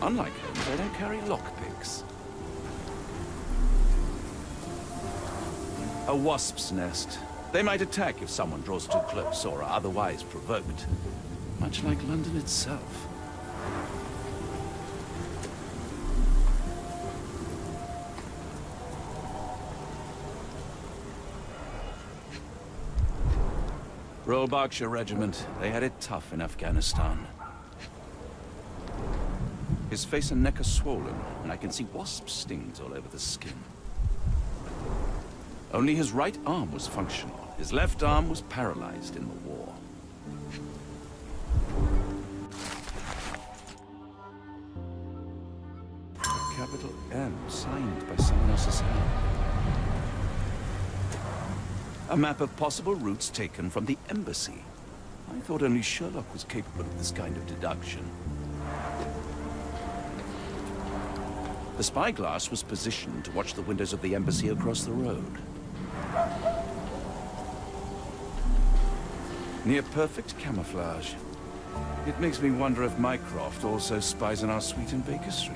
Unlike Holmes, they don't carry lockpicks. A wasp's nest. They might attack if someone draws too close or are otherwise provoked. Much like London itself. Royal Berkshire Regiment. They had it tough in Afghanistan. His face and neck are swollen, and I can see wasp stings all over the skin. Only his right arm was functional. His left arm was paralyzed in the war. A capital M signed by someone else's hand. A map of possible routes taken from the embassy. I thought only Sherlock was capable of this kind of deduction. The spyglass was positioned to watch the windows of the embassy across the road. Near perfect camouflage. It makes me wonder if Mycroft also spies on our suite in Baker Street.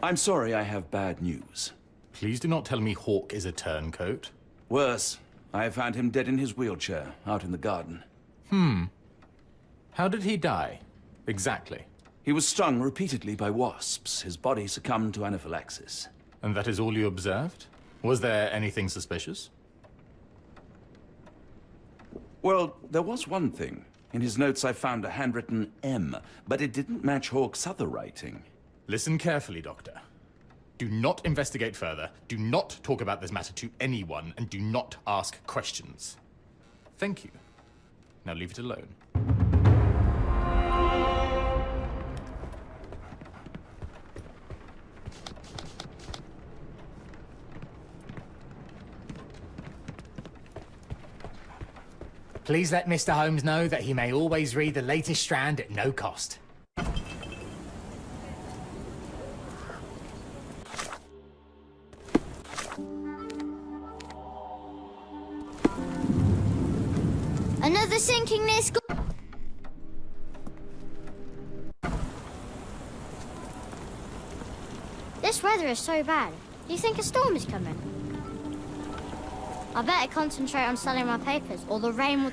I'm sorry, I have bad news. Please do not tell me Hawke is a turncoat. Worse, I have found him dead in his wheelchair, out in the garden. How did he die? Exactly. He was stung repeatedly by wasps. His body succumbed to anaphylaxis. And that is all you observed? Was there anything suspicious? Well, there was one thing. In his notes I found a handwritten M, but it didn't match Hawke's other writing. Listen carefully, Doctor. Do not investigate further, do not talk about this matter to anyone, and do not ask questions. Thank you. Now leave it alone. Please let Mr. Holmes know that he may always read the latest Strand at no cost. Another sinking near school. This weather is so bad. Do you think a storm is coming? I better concentrate on selling my papers, or the rain will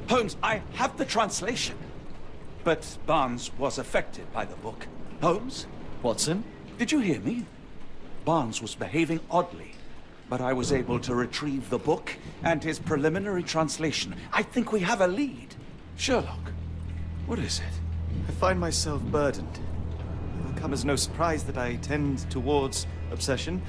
Holmes, I have the translation. But Barnes was affected by the book. Holmes? Watson? Did you hear me? Barnes was behaving oddly, but I was able to retrieve the book and his preliminary translation. I think we have a lead. Sherlock, what is it? I find myself burdened. It will come as no surprise that I tend towards obsession.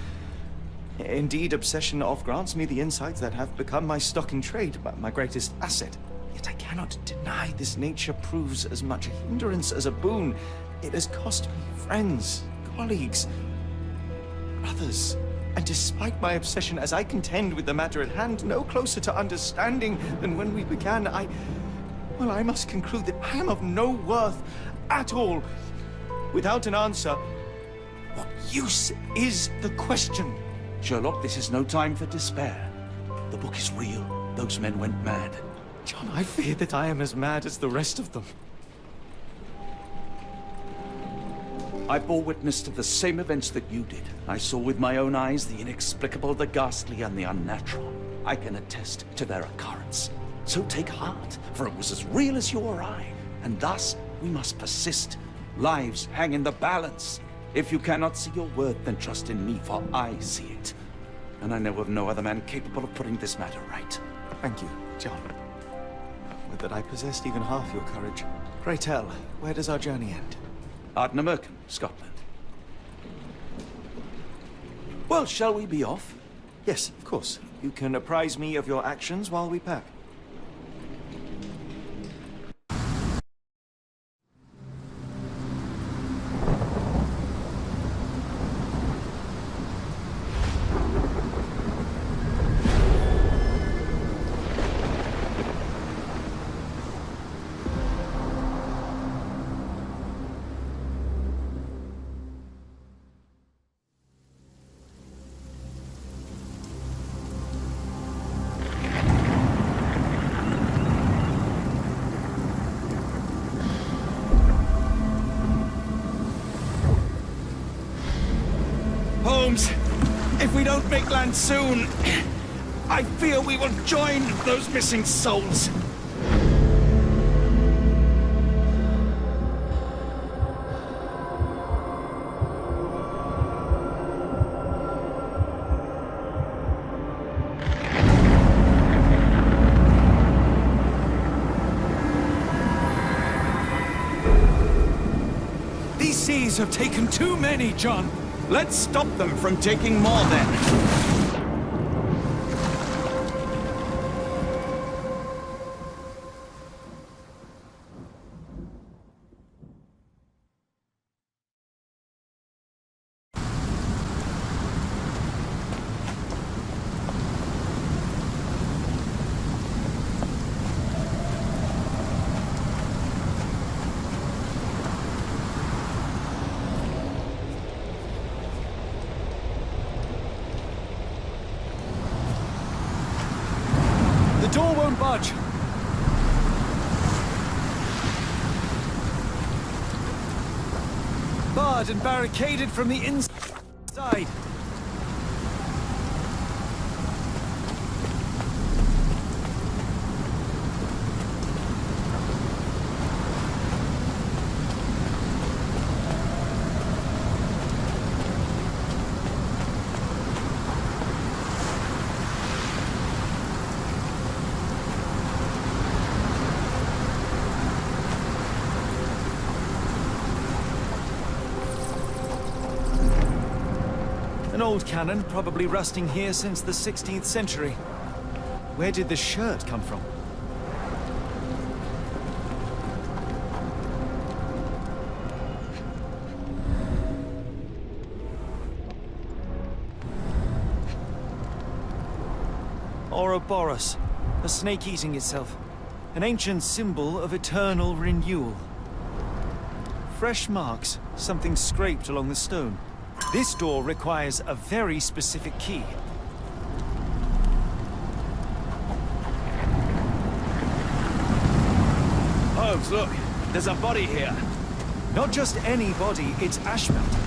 Indeed, obsession oft grants me the insights that have become my stock in trade, my greatest asset. Yet I cannot deny this nature proves as much a hindrance as a boon. It has cost me friends, colleagues, brothers. And despite my obsession as I contend with the matter at hand, no closer to understanding than when we began, I must conclude that I am of no worth at all. Without an answer, what use is the question? Sherlock, this is no time for despair. The book is real. Those men went mad. John, I fear that I am as mad as the rest of them. I bore witness to the same events that you did. I saw with my own eyes the inexplicable, the ghastly, and the unnatural. I can attest to their occurrence. So take heart, for it was as real as you or I. And thus, we must persist. Lives hang in the balance. If you cannot see your worth, then trust in me, for I see it. And I know of no other man capable of putting this matter right. Thank you, John. Would that I possessed even half your courage. Pray tell, where does our journey end? Ardnamurchan, Scotland. Well, shall we be off? Yes, of course. You can apprise me of your actions while we pack. Holmes, if we don't make land soon, I fear we will join those missing souls. These seas have taken too many, John. Let's stop them from taking more, then. The door won't budge. Barred and barricaded from the inside. An old cannon, probably rusting here since the 16th century. Where did the shirt come from? Ouroboros, a snake eating itself. An ancient symbol of eternal renewal. Fresh marks, something scraped along the stone. This door requires a very specific key. Holmes, look. There's a body here. Not just any body, it's Ashmelt.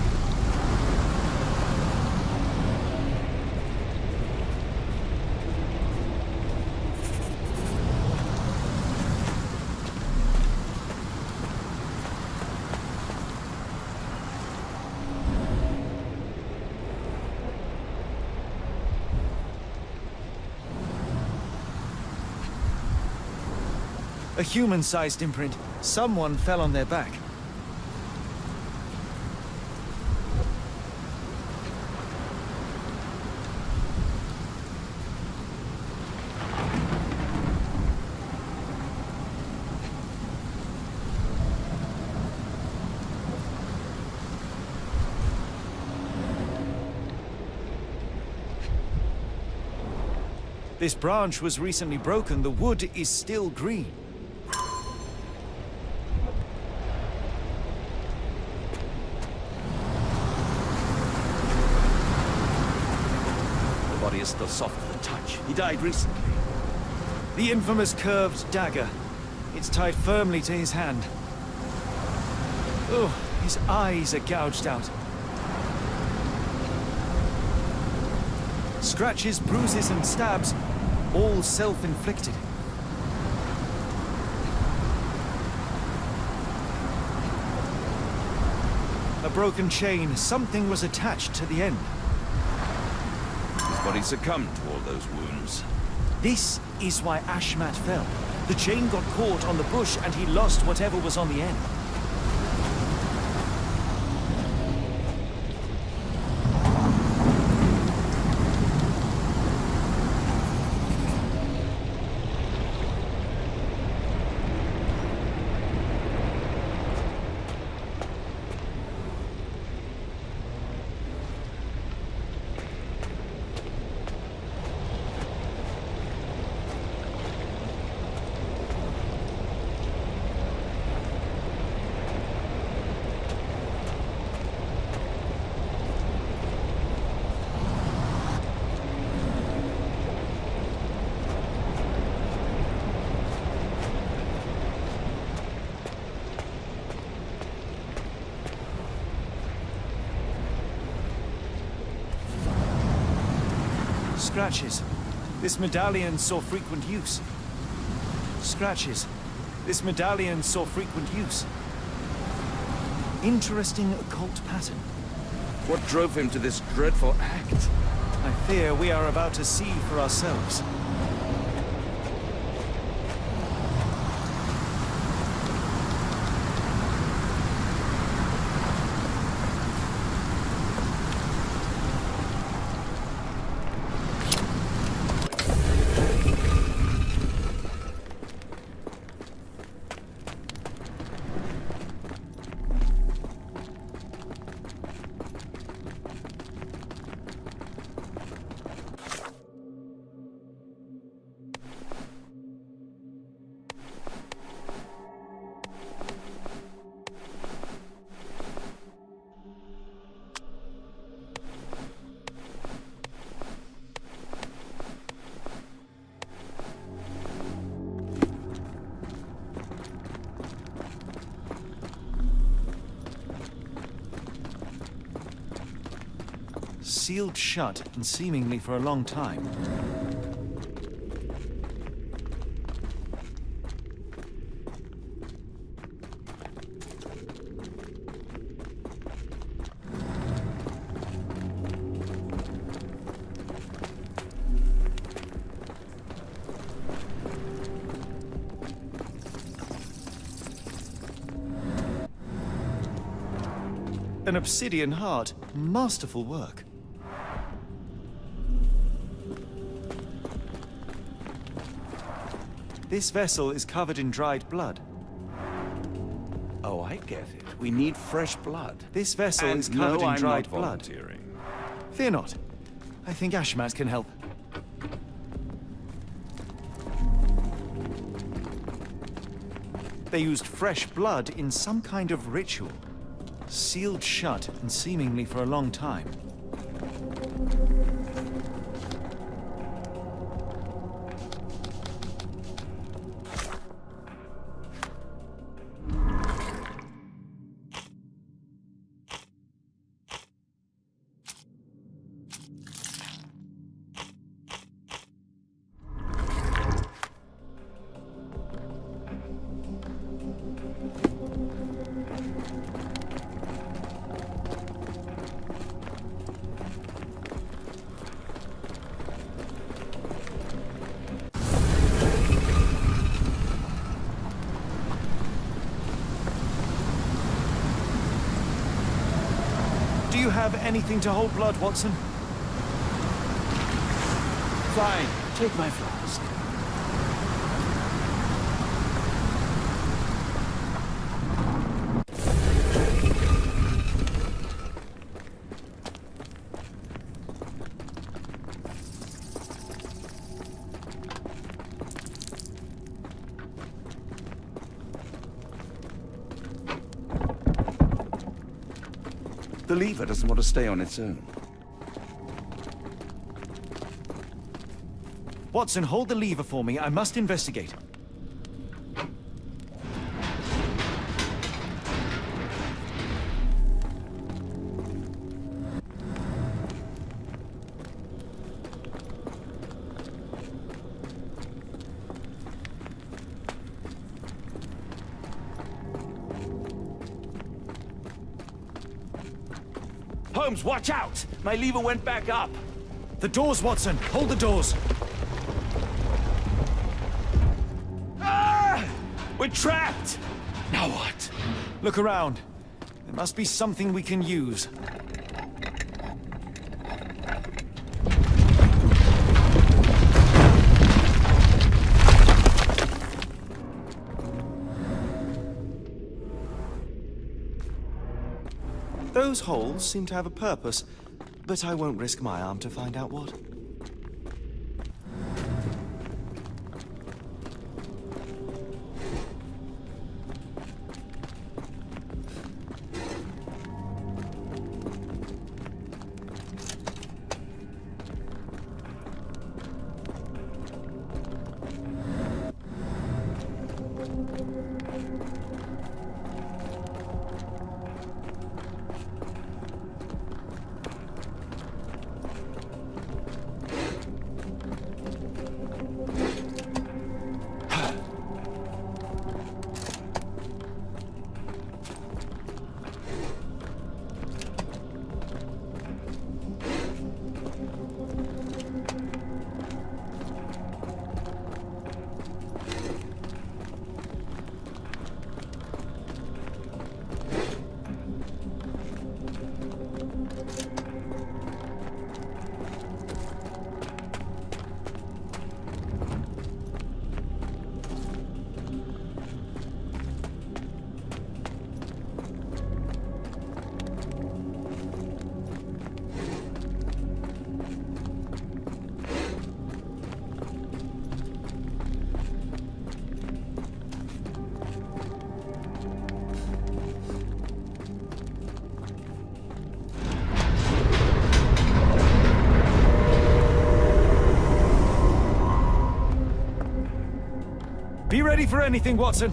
A human-sized imprint. Someone fell on their back. This branch was recently broken. The wood is still green. The body is still soft to the touch. He died recently. The infamous curved dagger. It's tied firmly to his hand. Oh, his eyes are gouged out. Scratches, bruises, and stabs, all self-inflicted. A broken chain, something was attached to the end. His body succumbed to all those wounds. This is why Ashmat fell. The chain got caught on the bush and he lost whatever was on the end. Scratches. This medallion saw frequent use. Scratches. This medallion saw frequent use. Interesting occult pattern. What drove him to this dreadful act? I fear we are about to see for ourselves. Sealed shut, and seemingly for a long time. An obsidian heart. Masterful work. This vessel is covered in dried blood. Oh, I get it. We need fresh blood. This vessel And is covered no, in I'm dried not blood. volunteering. Fear not. I think Ashmat can help. They used fresh blood in some kind of ritual. Sealed shut, and seemingly for a long time. Do you have anything to hold blood, Watson? Fine. Take my flask. The lever doesn't want to stay on its own. Watson, hold the lever for me. I must investigate. Holmes, watch out! My lever went back up. The doors, Watson! Hold the doors! Ah! We're trapped! Now what? Look around. There must be something we can use. Those holes seem to have a purpose, but I won't risk my arm to find out what. Be ready for anything, Watson.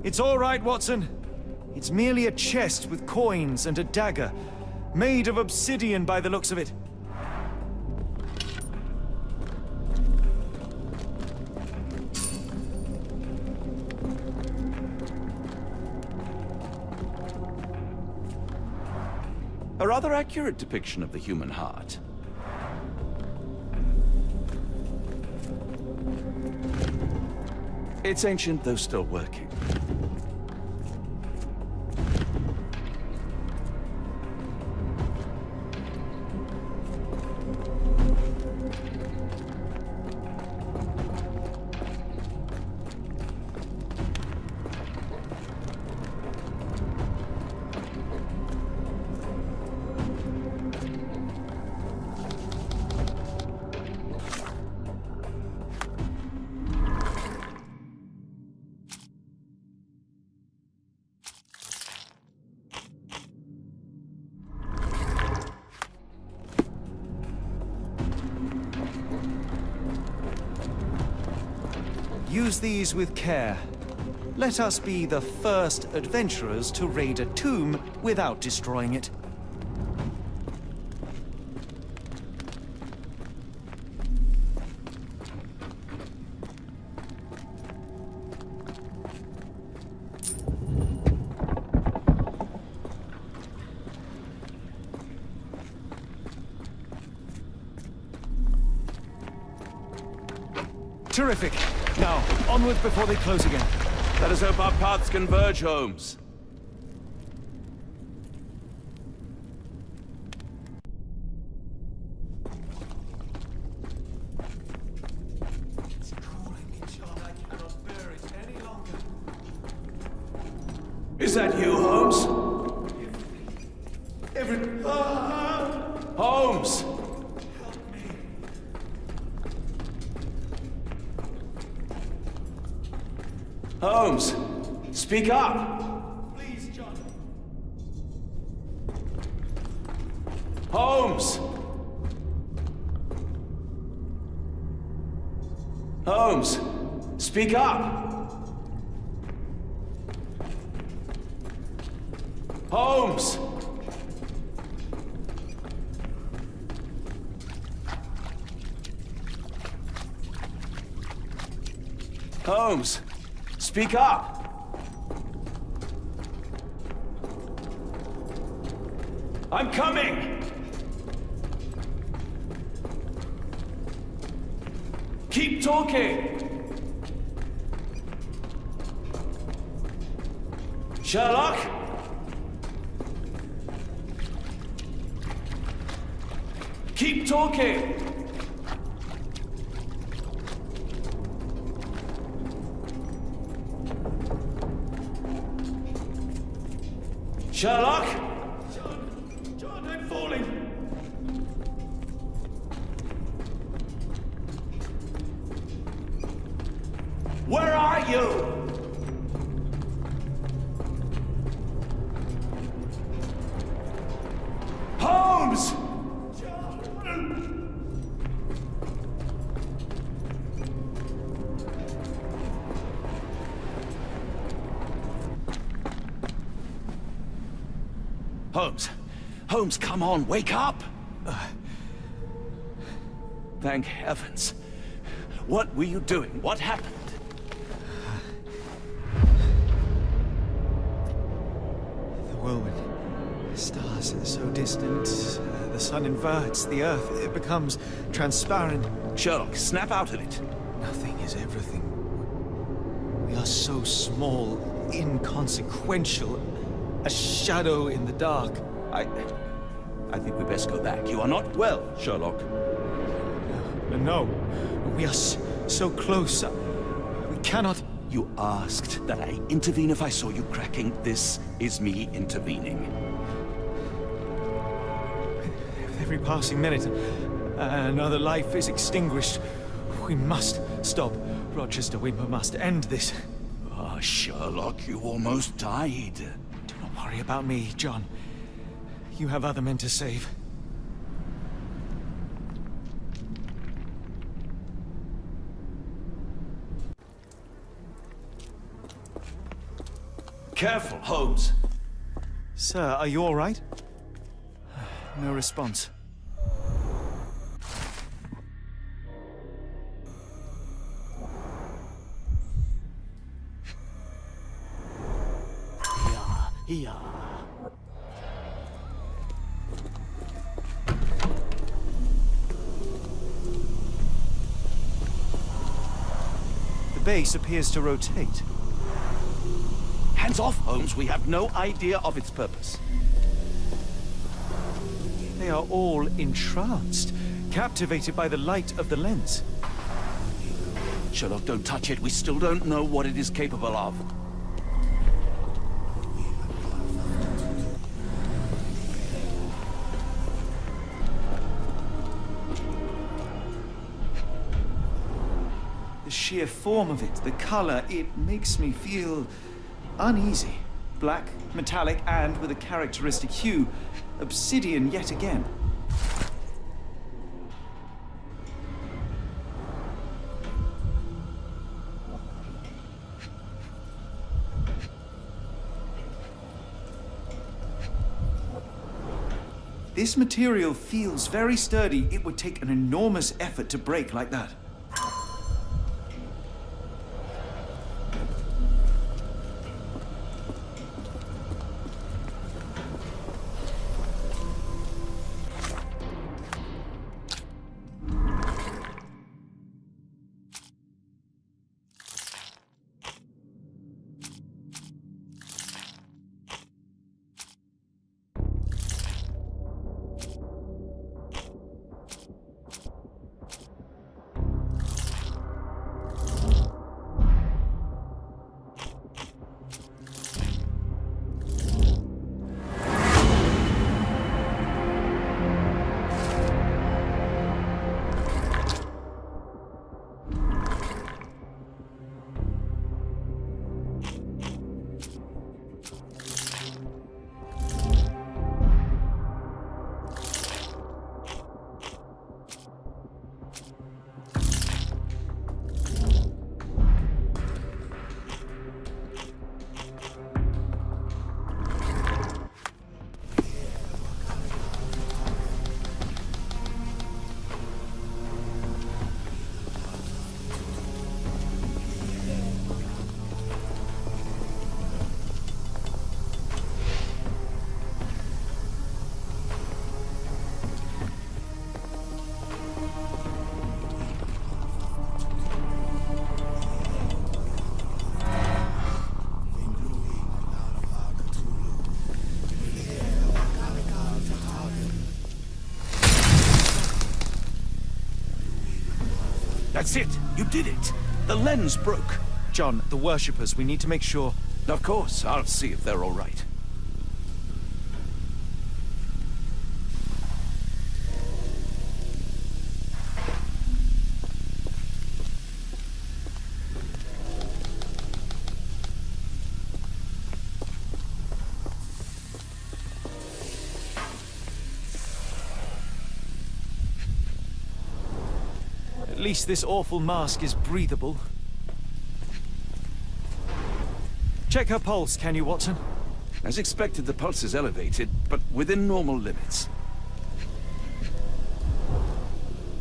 It's all right, Watson. It's merely a chest with coins and a dagger, made of obsidian by the looks of it. A rather accurate depiction of the human heart. It's ancient, though still working. Use these with care. Let us be the first adventurers to raid a tomb without destroying it. Terrific. Now, onward before they close again. Let us hope our paths converge, Holmes. It's calling me, John. I cannot bear it any longer. Is that you, Holmes? Holmes! Holmes, speak up! Please, John. Holmes! Holmes, speak up! Holmes! Holmes, speak up! I'm coming! Keep talking! Sherlock? Keep talking! Sherlock? John, I'm falling. Where are you? Holmes! Holmes! Holmes, come on, wake up! Thank heavens. What were you doing? What happened? The whirlwind. Stars are so distant. The sun inverts. The earth, it becomes transparent. Sherlock, snap out of it. Nothing is everything. We are so small, inconsequential. A shadow in the dark. I think we best go back. You are not well, Sherlock. No, we are so close. We cannot. You asked that I intervene if I saw you cracking. This is me intervening. With every passing minute, another life is extinguished. We must stop, Rochester. We must end this. Ah, Sherlock, you almost died. Do not worry about me, John. You have other men to save. Careful, Holmes. Sir, are you all right? No response. Yeah. The base appears to rotate. Hands off, Holmes. We have no idea of its purpose. They are all entranced, captivated by the light of the lens. Sherlock, don't touch it. We still don't know what it is capable of. The sheer form of it, the color, it makes me feel uneasy. Black, metallic, and with a characteristic hue. Obsidian yet again. This material feels very sturdy. It would take an enormous effort to break like that. That's it! You did it! The lens broke! John, the worshippers, we need to make sure... Of course, I'll see if they're all right. At least this awful mask is breathable. Check her pulse, can you, Watson? As expected, the pulse is elevated, but within normal limits.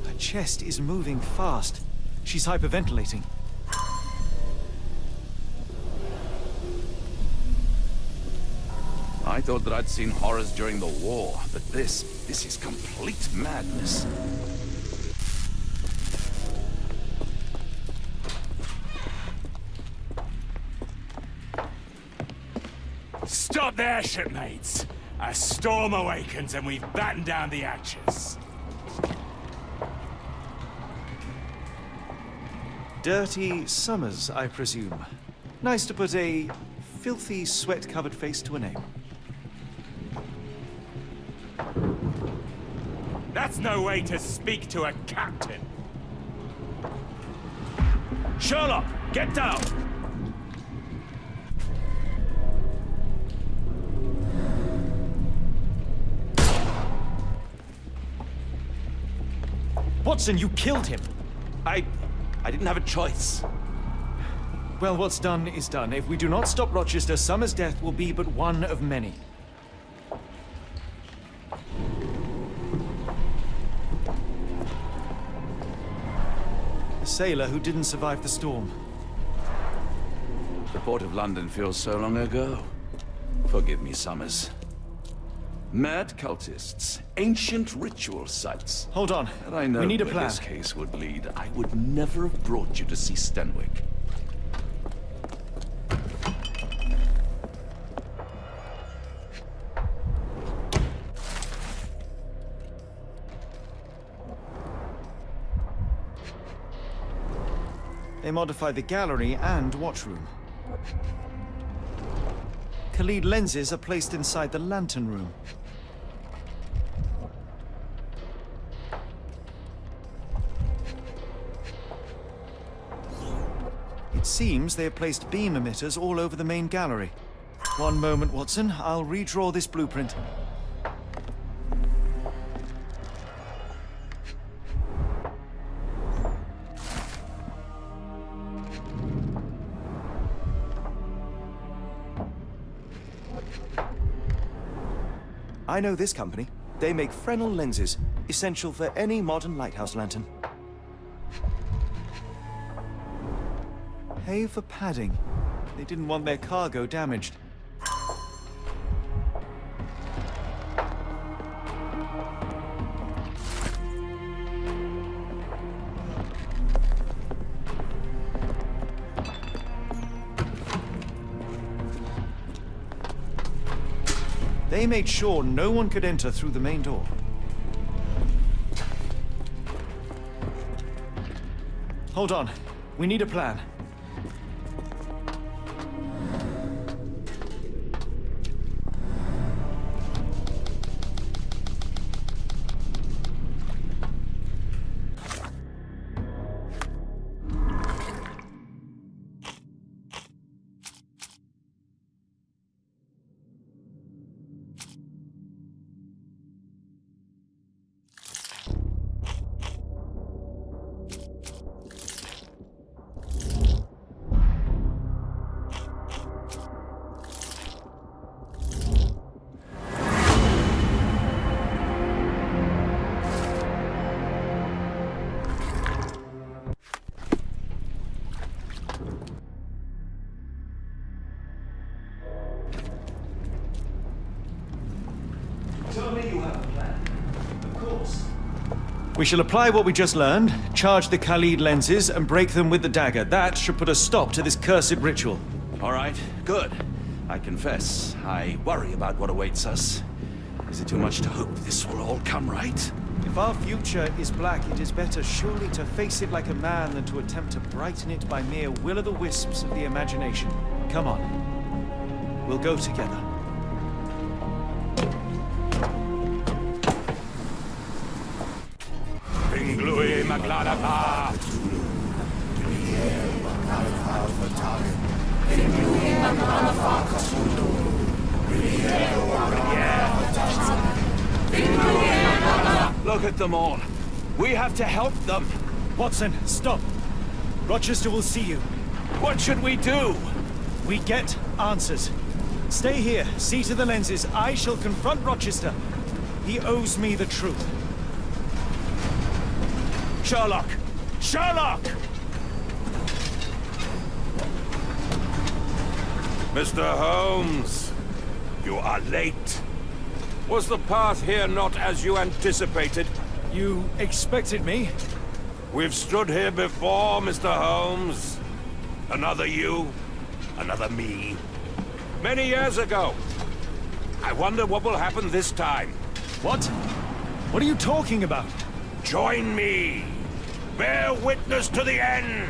Her chest is moving fast. She's hyperventilating. I thought that I'd seen horrors during the war, but this is complete madness. Stop there, shipmates! A storm awakens and we've battened down the hatches. Dirty Summers, I presume. Nice to put a filthy, sweat-covered face to a name. That's no way to speak to a captain. Sherlock, get down! Watson, you killed him! I didn't have a choice. Well, what's done is done. If we do not stop Rochester, Summers' death will be but one of many. A sailor who didn't survive the storm. The Port of London feels so long ago. Forgive me, Summers. Mad cultists, ancient ritual sites. Hold on. Had I known We need a where plan. this case would lead, I would never have brought you to see Stenwick. They modified the gallery and watchroom. Khalid lenses are placed inside the lantern room. It seems they have placed beam emitters all over the main gallery. One moment, Watson. I'll redraw this blueprint. I know this company. They make Fresnel lenses, essential for any modern lighthouse lantern. Pay for padding. They didn't want their cargo damaged. They made sure no one could enter through the main door. Hold on. We need a plan. We shall apply what we just learned, charge the Khalid lenses, and break them with the dagger. That should put a stop to this cursed ritual. All right, good. I confess, I worry about what awaits us. Is it too much to hope this will all come right? If our future is black, it is better surely to face it like a man than to attempt to brighten it by mere will-o'-the-wisps of the imagination. Come on. We'll go together. Pinglui Magladava. Look at them all. We have to help them. Watson, stop. Rochester will see you. What should we do? We get answers. Stay here, see to the lenses. I shall confront Rochester. He owes me the truth. Sherlock! Sherlock! Mr. Holmes, you are late. Was the path here not as you anticipated? You expected me? We've stood here before, Mr. Holmes. Another you, another me. Many years ago. I wonder what will happen this time. What? What are you talking about? Join me. Bear witness to the end.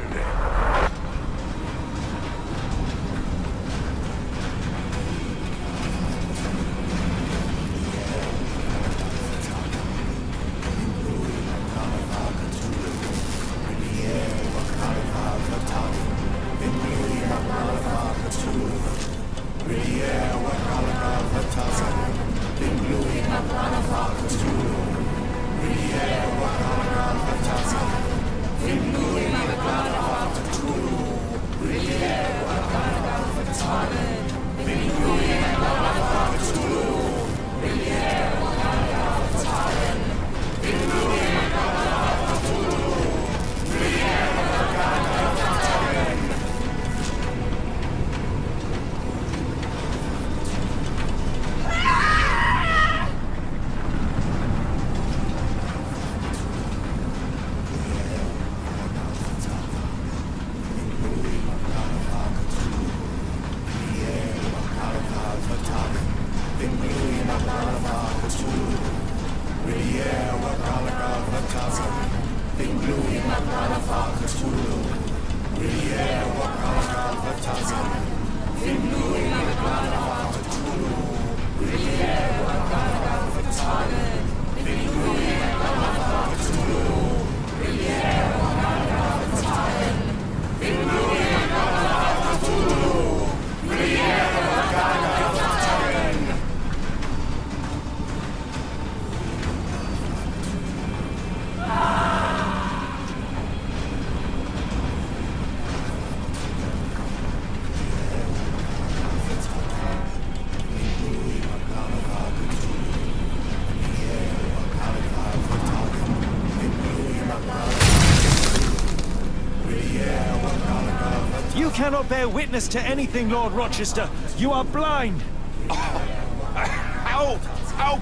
You cannot bear witness to anything, Lord Rochester. You are blind. How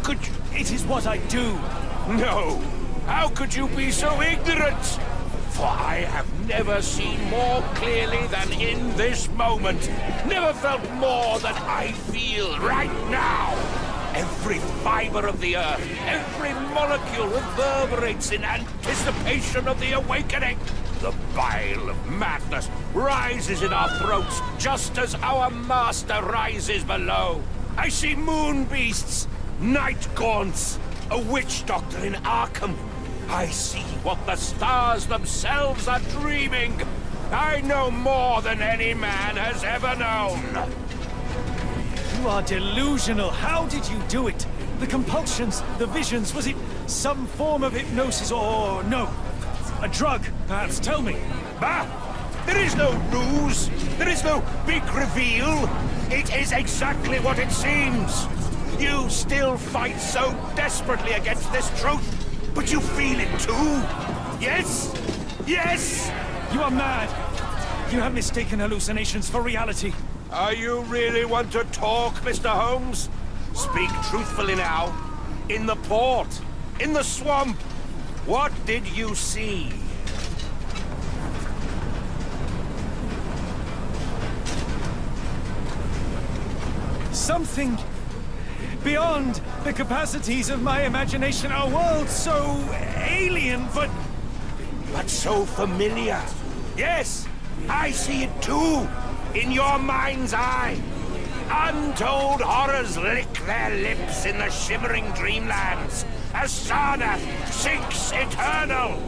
could you? It is what I do. No! How could you be so ignorant? For I have never seen more clearly than in this moment. Never felt more than I feel right now. Every fiber of the earth, every molecule reverberates in anticipation of the awakening. The bile of madness rises in our throats just as our master rises below. I see moon beasts, night gaunts, a witch doctor in Arkham. I see what the stars themselves are dreaming. I know more than any man has ever known. You are delusional. How did you do it? The compulsions, the visions, was it some form of hypnosis or no? A drug, perhaps, tell me. Bah! There is no ruse. There is no big reveal. It is exactly what it seems. You still fight so desperately against this truth, but you feel it too. Yes? Yes? You are mad. You have mistaken hallucinations for reality. Are you really want to talk, Mr. Holmes? Speak truthfully now. In the port, in the swamp, what did you see? Something beyond the capacities of my imagination. A world so alien, But so familiar. Yes, I see it too, in your mind's eye. Untold horrors lick their lips in the shimmering dreamlands as Sarnath sinks eternal.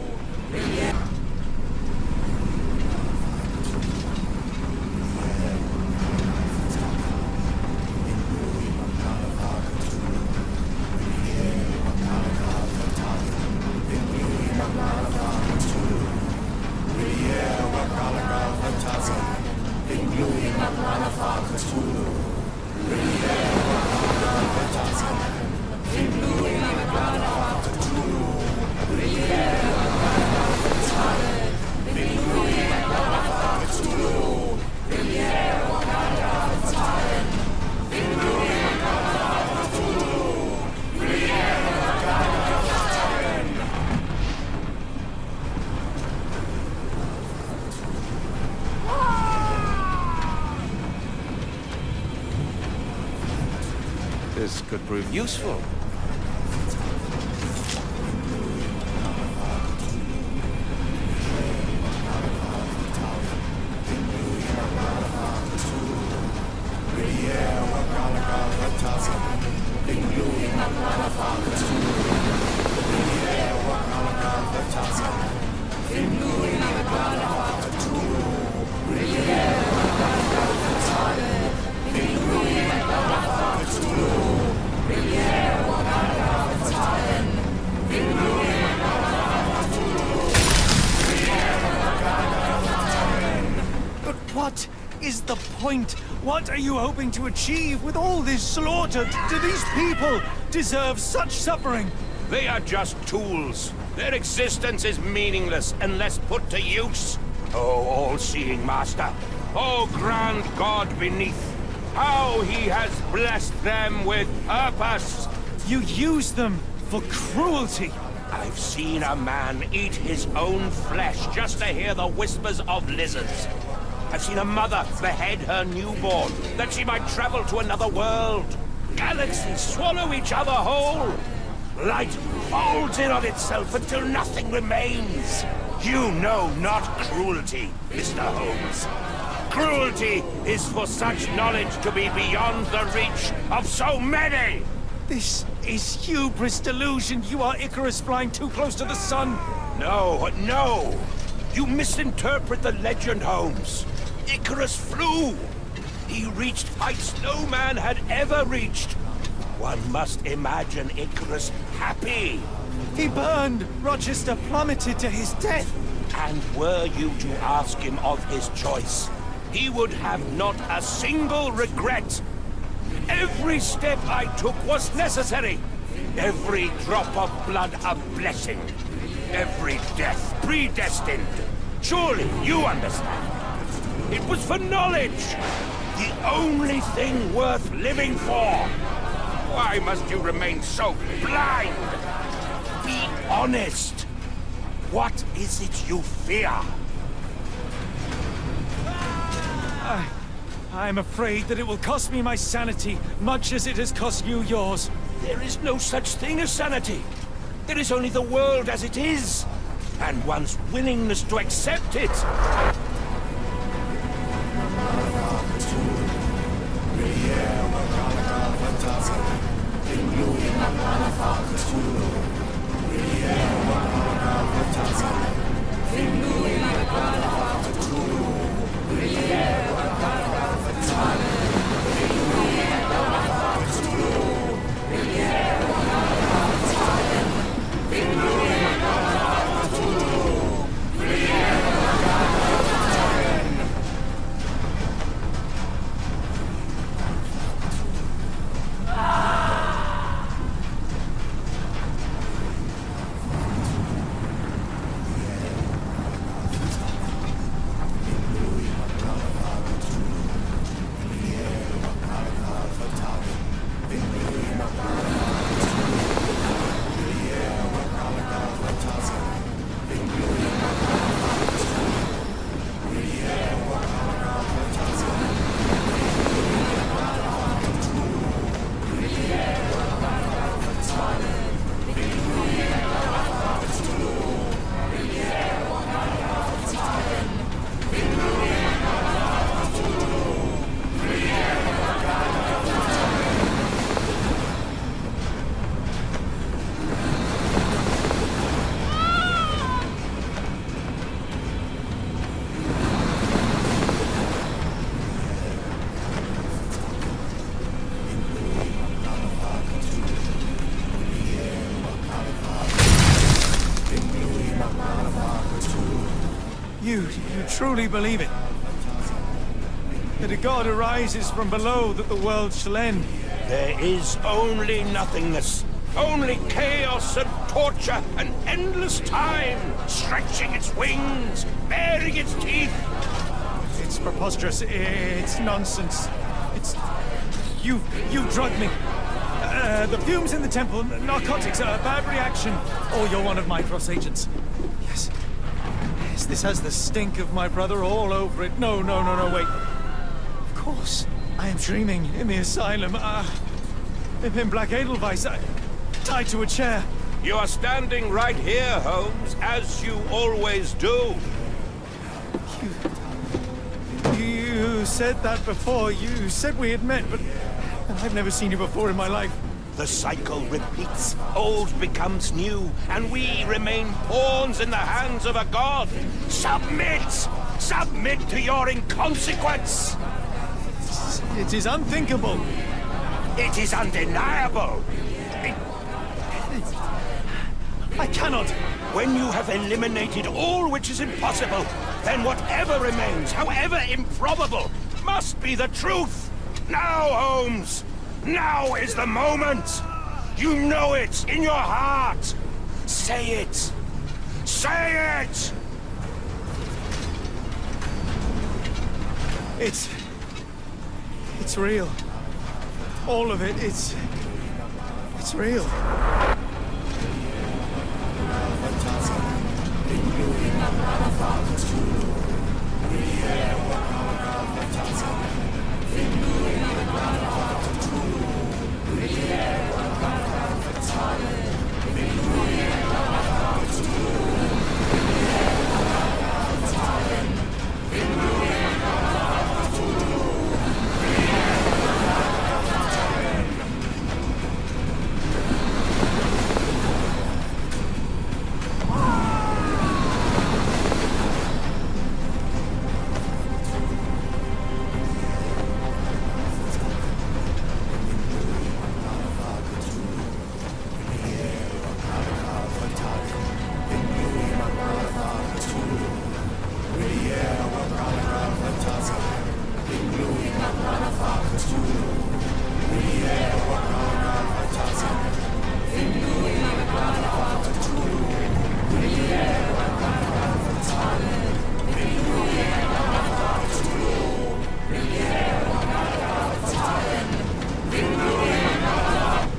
This could prove useful. But what is the point? What are you hoping to achieve with all this slaughter? Do these people deserve such suffering? They are just tools. Their existence is meaningless unless put to use. Oh, all-seeing master. Oh, grand god beneath. How he has blessed them with purpose. You use them for cruelty. I've seen a man eat his own flesh just to hear the whispers of lizards. I've seen a mother behead her newborn that she might travel to another world. Galaxies swallow each other whole. Light folds in on itself until nothing remains. You know not cruelty, Mr. Holmes. Cruelty is for such knowledge to be beyond the reach of so many. This is hubris delusion. You are Icarus flying too close to the sun. No, no. You misinterpret the legend, Holmes. Icarus flew. He reached heights no man had ever reached. One must imagine Icarus happy. He burned. Rochester plummeted to his death. And were you to ask him of his choice, he would have not a single regret. Every step I took was necessary. Every drop of blood a blessing. Every death predestined. Surely you understand. It was for knowledge. The only thing worth living for. Why must you remain so blind? Be honest. What is it you fear? I'm afraid that it will cost me my sanity, much as it has cost you yours. There is no such thing as sanity. There is only the world as it is, and one's willingness to accept it. You truly believe it? That a god arises from below, that the world shall end? There is only nothingness. Only chaos and torture and endless time, stretching its wings, baring its teeth. It's preposterous. It's nonsense. It's... You've drugged me. The fumes in the temple, narcotics, a bad reaction. Oh, you're one of my cross agents. Yes. Yes, this has the stink of my brother all over it. No, wait. Of course. I am dreaming in the asylum. In Black Edelweiss, tied to a chair. You are standing right here, Holmes, as you always do. You said that before. You said we had met, but I've never seen you before in my life. The cycle repeats. Old becomes new, and we remain pawns in the hands of a god. Submit! Submit to your inconsequence! It is unthinkable. It is undeniable. I cannot. When you have eliminated all which is impossible, then whatever remains, however improbable, must be the truth. Now, Holmes! Now is the moment! You know it in your heart! Say it! Say it! It's real. All of it, it's real.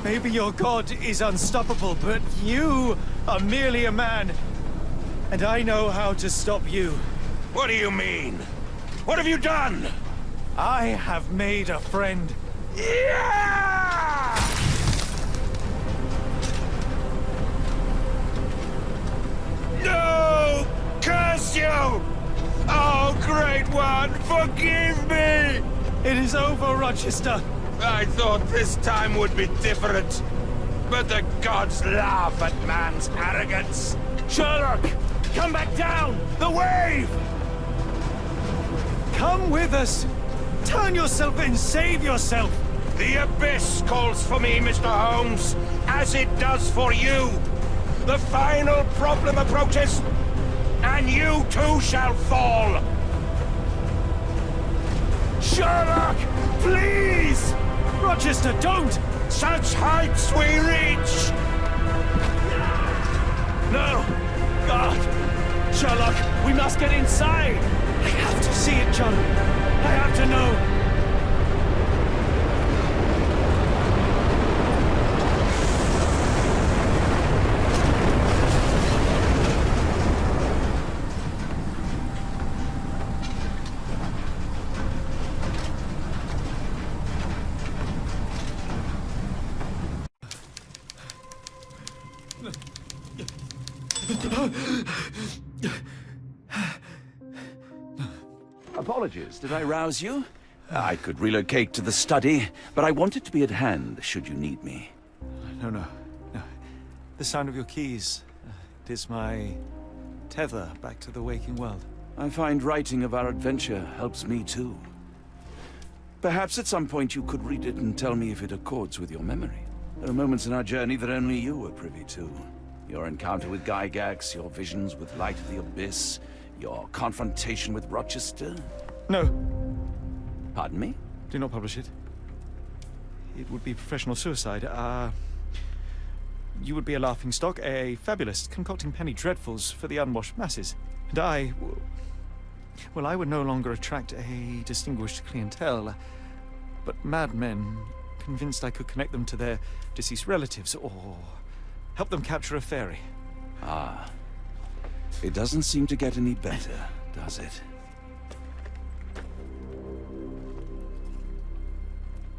Maybe your god is unstoppable, but you are merely a man. And I know how to stop you. What do you mean? What have you done? I have made a friend. Yeah! No! Curse you! Oh, Great One, forgive me! It is over, Rochester. I thought this time would be different. But the gods laugh at man's arrogance. Sherlock, come back down! The wave! Come with us! Turn yourself in, save yourself! The abyss calls for me, Mr. Holmes, as it does for you. The final problem approaches, and you too shall fall. Sherlock, please! Rochester, don't! Such heights we reach! No! God! Sherlock, we must get inside! I have to see it, John. I have to know. Apologies, did I rouse you? I could relocate to the study, but I wanted to be at hand should you need me. No. The sound of your keys. It is my tether back to the waking world. I find writing of our adventure helps me too. Perhaps at some point you could read it and tell me if it accords with your memory. There are moments in our journey that only you were privy to. Your encounter with Gygax, your visions with Light of the Abyss, Your confrontation with Rochester? No, Pardon me? do not publish it. It would be professional suicide. You would be a laughingstock, a fabulist, concocting penny dreadfuls for the unwashed masses. And I would no longer attract a distinguished clientele, but madmen convinced I could connect them to their deceased relatives or help them capture a fairy. Ah. It doesn't seem to get any better, does it?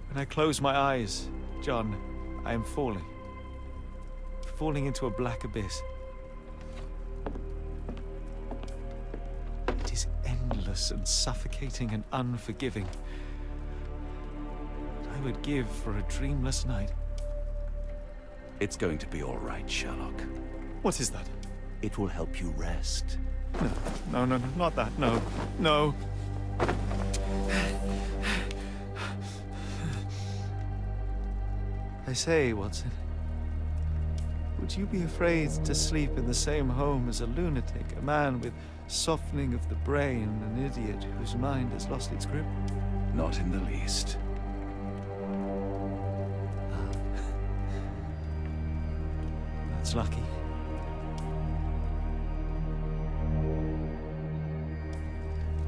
When I close my eyes, John, I am falling. Falling into a black abyss. It is endless and suffocating and unforgiving. I would give for a dreamless night. It's going to be all right, Sherlock. What is that? It will help you rest. No, not that. No, no. I say, Watson, would you be afraid to sleep in the same home as a lunatic, a man with softening of the brain, an idiot whose mind has lost its grip? Not in the least. That's lucky.